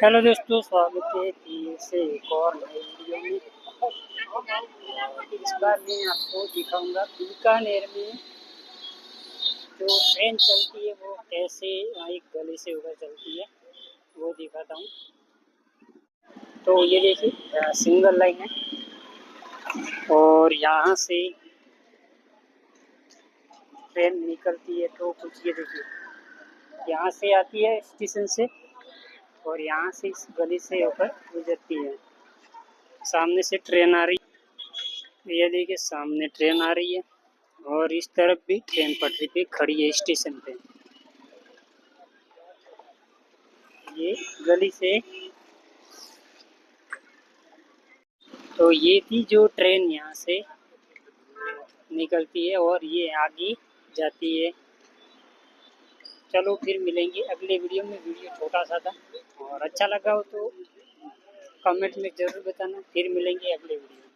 Hello दोस्तों, स्वागत है फिर से एक और नई वीडियो में। इस बार मैं आपको दिखाऊंगा बीकानेर में जो ट्रेन चलती है वो कैसे एक गली से होकर चलती है, वो दिखाता हूँ। तो ये देखिए, सिंगल लाइन है और यहाँ से ट्रेन निकलती है। तो कुछ ये देखिए, यहाँ से आती है स्टेशन से और यहाँ से इस गली से होकर गुजरती है। सामने से ट्रेन आ रही है, ये देखिए सामने ट्रेन आ रही है और इस तरफ भी ट्रेन पटरी पे खड़ी है स्टेशन पे। ये गली से तो ये थी जो ट्रेन यहाँ से निकलती है और ये आगे जाती है। चलो फिर मिलेंगे अगले वीडियो में। वीडियो छोटा सा था और अच्छा लगा हो तो कमेंट में ज़रूर बताना। फिर मिलेंगे अगले वीडियो में।